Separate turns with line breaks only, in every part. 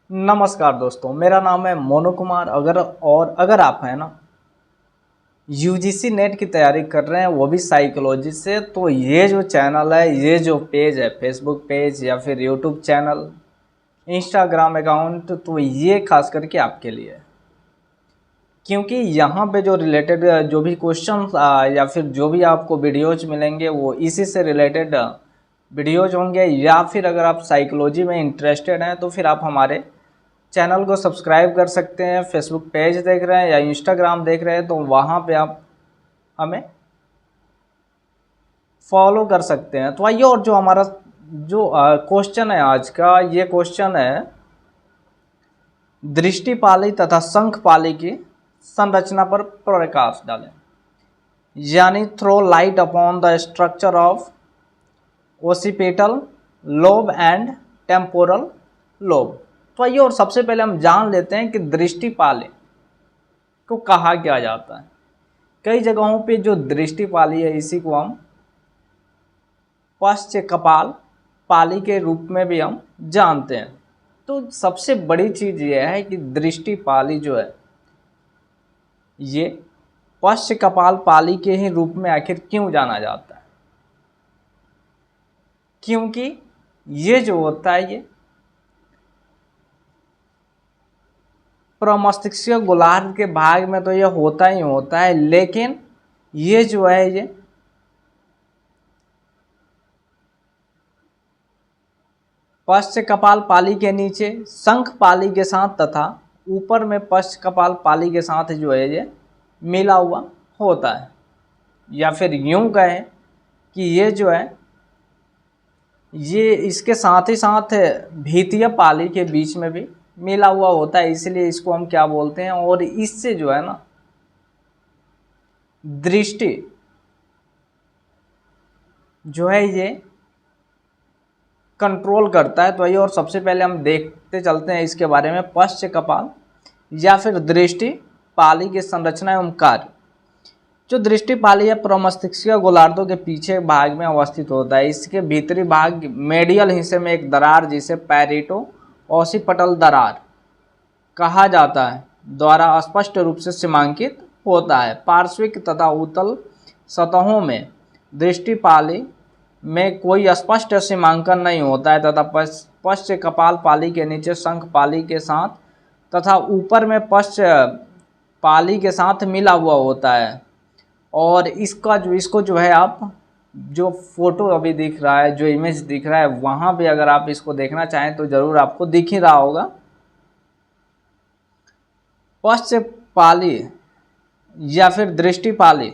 नमस्कार दोस्तों, मेरा नाम है मोनू कुमार। अगर आप हैं ना यूजीसी नेट की तैयारी कर रहे हैं, वो भी साइकोलॉजी से, तो ये जो चैनल है, ये जो पेज है, फेसबुक पेज या फिर यूट्यूब चैनल, इंस्टाग्राम अकाउंट, तो ये खास करके आपके लिए है। क्योंकि यहाँ पे जो रिलेटेड जो भी क्वेश्चन या फिर जो भी आपको वीडियोज मिलेंगे वो इसी से रिलेटेड वीडियोज होंगे। या फिर अगर आप साइकोलॉजी में इंटरेस्टेड हैं तो फिर आप हमारे चैनल को सब्सक्राइब कर सकते हैं। फेसबुक पेज देख रहे हैं या इंस्टाग्राम देख रहे हैं तो वहाँ पे आप हमें फॉलो कर सकते हैं। तो आइए, और जो हमारा जो क्वेश्चन है आज का, ये क्वेश्चन है दृष्टिपाली तथा शंखपाली की संरचना पर प्रकाश डालें, यानी throw light upon the structure of occipital lobe and temporal lobe. तो आइए, और सबसे पहले हम जान लेते हैं कि दृष्टिपाली को कहा क्या जाता है। कई जगहों पे जो दृष्टिपाली है, इसी को हम पश्च कपाल पाली के रूप में भी हम जानते हैं। तो सबसे बड़ी चीज़ यह है कि दृष्टिपाली जो है ये पश्च कपाल पाली के ही रूप में आखिर क्यों जाना जाता है। क्योंकि ये जो होता है ये प्रमस्तिष्क गोलार्ध के भाग में तो ये होता ही होता है, लेकिन ये जो है ये पश्च कपाल पाली के नीचे शंख पाली के साथ तथा ऊपर में पश्च कपाल पाली के साथ जो है ये मिला हुआ होता है। या फिर यूं कहें कि ये जो है ये इसके साथ ही साथ भीतीय पाली के बीच में भी मिला हुआ होता है, इसलिए इसको हम क्या बोलते हैं। और इससे जो है ना दृष्टि जो है ये कंट्रोल करता है। तो आइए, और सबसे पहले हम देखते चलते हैं इसके बारे में। पश्च कपाल या फिर दृष्टि पाली की संरचना एवं कार्य। जो दृष्टि पाली है प्रमस्तिष्क गोलार्धों के पीछे भाग में अवस्थित होता है। इसके भीतरी भाग मेडियल हिस्से में एक दरार जिसे पैरिटो ओसिपटल दरार कहा जाता है द्वारा स्पष्ट रूप से सीमांकित होता है। पार्श्विक तथा उत्तल सतहों में दृष्टिपाली में कोई स्पष्ट सीमांकन नहीं होता है तथा पश्च कपाल पाली के नीचे शंख पाली के साथ तथा ऊपर में पश्च पाली के साथ मिला हुआ होता है। और इसको जो है आप जो फोटो अभी दिख रहा है, जो इमेज दिख रहा है, वहाँ पे अगर आप इसको देखना चाहें तो ज़रूर आपको दिख ही रहा होगा। पश्च पाली या फिर दृष्टिपाली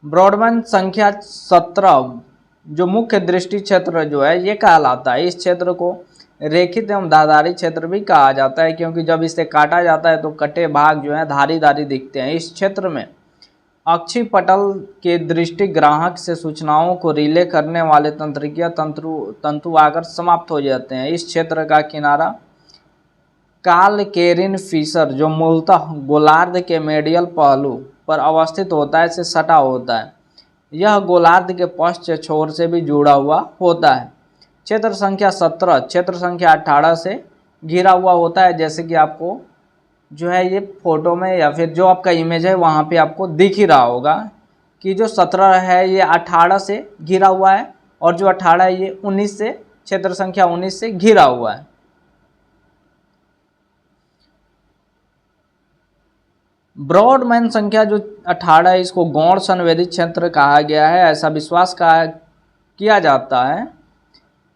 ब्रॉडबैंड संख्या 17 जो मुख्य दृष्टि क्षेत्र जो है ये कहलाता है। इस क्षेत्र को रेखित एवं धारदारी क्षेत्र भी कहा जाता है, क्योंकि जब इसे काटा जाता है तो कटे भाग जो है धारी धारी दिखते हैं। इस क्षेत्र में अक्षी पटल के दृष्टि ग्राहक से सूचनाओं को रिले करने वाले तंत्रिकीय तंतु आकर समाप्त हो जाते हैं। इस क्षेत्र का किनारा कालकेरिन फिशर जो मूलतः गोलार्ध के मेडियल पहलू पर अवस्थित होता है से सटा होता है। यह गोलार्ध के पश्च छोर से भी जुड़ा हुआ होता है। क्षेत्र संख्या 17 क्षेत्र संख्या 18 से घिरा हुआ होता है, जैसे कि आपको जो है ये फोटो में या फिर जो आपका इमेज है वहाँ पे आपको दिख ही रहा होगा कि जो 17 है ये 18 से घिरा हुआ है और जो 18 है ये 19 से, क्षेत्र संख्या 19 से घिरा हुआ है। ब्रॉडमैन संख्या जो 18 है इसको गौण संवेदी क्षेत्र कहा गया है। ऐसा विश्वास किया जाता है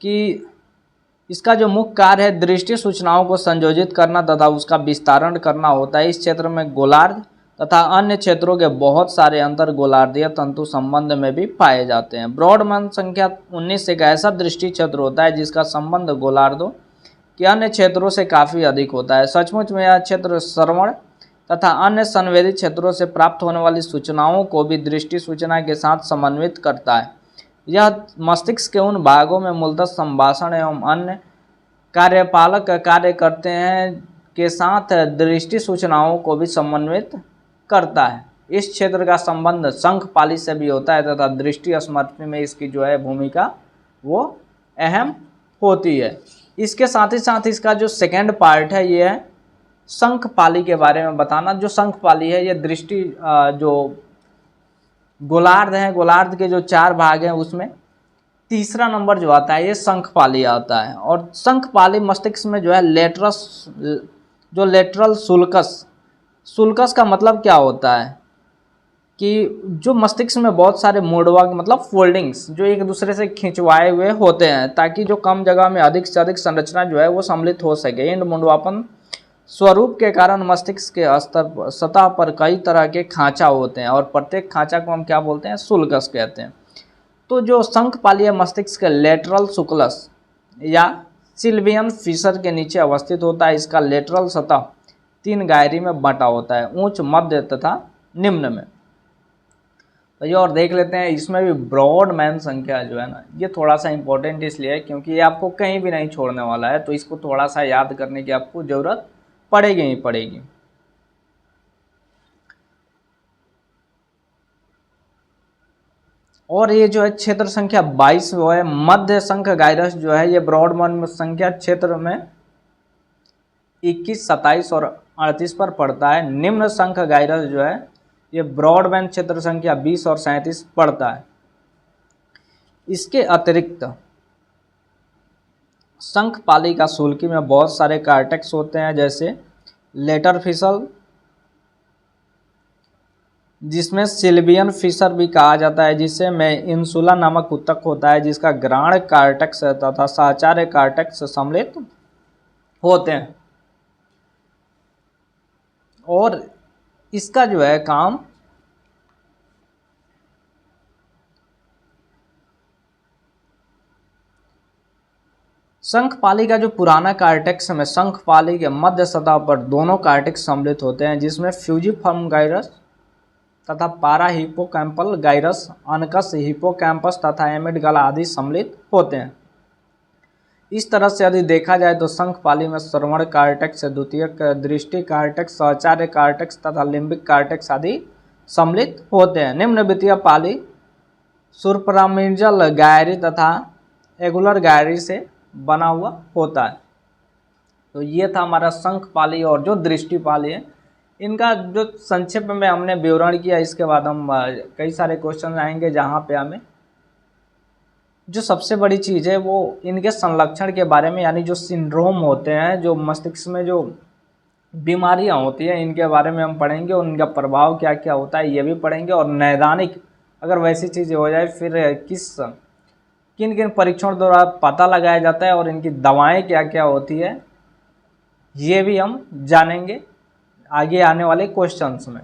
कि इसका जो मुख्य कार्य है दृष्टि सूचनाओं को संयोजित करना तथा उसका विस्तारण करना होता है। इस क्षेत्र में गोलार्ध तथा अन्य क्षेत्रों के बहुत सारे अंतर गोलार्धीय तंतु संबंध में भी पाए जाते हैं। ब्रॉडमैन संख्या 19 एक ऐसा दृष्टि क्षेत्र होता है जिसका संबंध गोलार्धों के अन्य क्षेत्रों से काफ़ी अधिक होता है। सचमुच में यह क्षेत्र श्रवण तथा अन्य संवेदी क्षेत्रों से प्राप्त होने वाली सूचनाओं को भी दृष्टि सूचना के साथ समन्वित करता है। यह मस्तिष्क के उन भागों में मूलतः संभाषण एवं अन्य कार्यपालक कार्य करते हैं के साथ दृष्टि सूचनाओं को भी समन्वित करता है। इस क्षेत्र का संबंध शंख पाली से भी होता है तथा दृष्टि स्मृति में इसकी जो है भूमिका वो अहम होती है। इसके साथ ही साथ इसका जो सेकेंड पार्ट है ये है शंखपाली के बारे में बताना। जो शंखपाली है ये दृष्टि जो गोलार्ध है, गोलार्ध के जो 4 भाग हैं उसमें तीसरा नंबर जो आता है ये शंखपाली आता है। और शंखपाली मस्तिष्क में जो है लेटरल सुल्कस, सुल्कस का मतलब क्या होता है कि जो मस्तिष्क में बहुत सारे मोड़वा मतलब फोल्डिंग्स जो एक दूसरे से खिंचवाए हुए होते हैं ताकि जो कम जगह में अधिक से अधिक संरचना जो है वो सम्मिलित हो सके। इन मुंडवापन स्वरूप के कारण मस्तिष्क के स्तर सतह पर कई तरह के खांचा होते हैं और प्रत्येक खांचा को हम क्या बोलते हैं, सुल्कस कहते हैं। तो जो शंखपालीय मस्तिष्क के लेटरल सुक्लस या सिल्वियन फिशर के नीचे अवस्थित होता है। इसका लेटरल सतह 3 गायरी में बंटा होता है, उच्च, मध्य तथा निम्न में। तो ये और देख लेते हैं, इसमें भी ब्रॉडमैन संख्या जो है ना ये थोड़ा सा इंपॉर्टेंट इसलिए है क्योंकि ये आपको कहीं भी नहीं छोड़ने वाला है, तो इसको थोड़ा सा याद करने की आपको ज़रूरत पड़ेगी ही पड़ेगी। और ये जो है क्षेत्र संख्या 22 वो है मध्य शंख गायरस जो है ये ब्रॉडमैन संख्या क्षेत्र में 21, 27 और 38 पर पड़ता है। निम्न शंख गायरस जो है ये ब्रॉडबैंड क्षेत्र संख्या 20 और 37 पड़ता है। इसके अतिरिक्त शंखपाली का सुल्की में बहुत सारे कार्टेक्स होते हैं, जैसे लेटर फिशर जिसमें सिल्वियन फिशर भी कहा जाता है, जिसे में इंसुला नामक ऊतक होता है जिसका ग्राण कार्टेक्स तथा साचार्य कार्टेक्स सम्मिलित होते हैं। और इसका जो है काम शंखपाली का जो पुराना कार्टेक्स में शंखपाली के मध्य सतह पर दोनों कार्टेक्स सम्मिलित होते हैं जिसमें फ्यूजिफॉर्म गायरस तथा पारा हिप्पोकैम्पल गायरस, अनकस हिप्पोकैम्पस तथा एमिडगला आदि सम्मिलित होते हैं। इस तरह से यदि देखा जाए तो शंखपाली में श्रवण कार्टेक्स, द्वितीयक दृष्टि कार्टेक्स, साचार्य कार्टेक्स तथा लिम्बिक कार्टेक्स आदि सम्मिलित होते हैं। निम्न वित्तीय पाली सुरप्रामिंजल गायरी तथा एगुलर गायरी से बना हुआ होता है। तो ये था हमारा शंखपाली और जो दृष्टिपाली है इनका जो संक्षेप में हमने विवरण किया। इसके बाद हम कई सारे क्वेश्चन आएंगे जहाँ पे हमें जो सबसे बड़ी चीज़ है वो इनके संलक्षण के बारे में, यानी जो सिंड्रोम होते हैं, जो मस्तिष्क में जो बीमारियां होती हैं इनके बारे में हम पढ़ेंगे और इनका प्रभाव क्या क्या होता है ये भी पढ़ेंगे। और नैदानिक अगर वैसी चीज़ें हो जाए फिर किन किन परीक्षणों द्वारा पता लगाया जाता है और इनकी दवाएं क्या क्या होती है ये भी हम जानेंगे आगे आने वाले क्वेश्चंस में।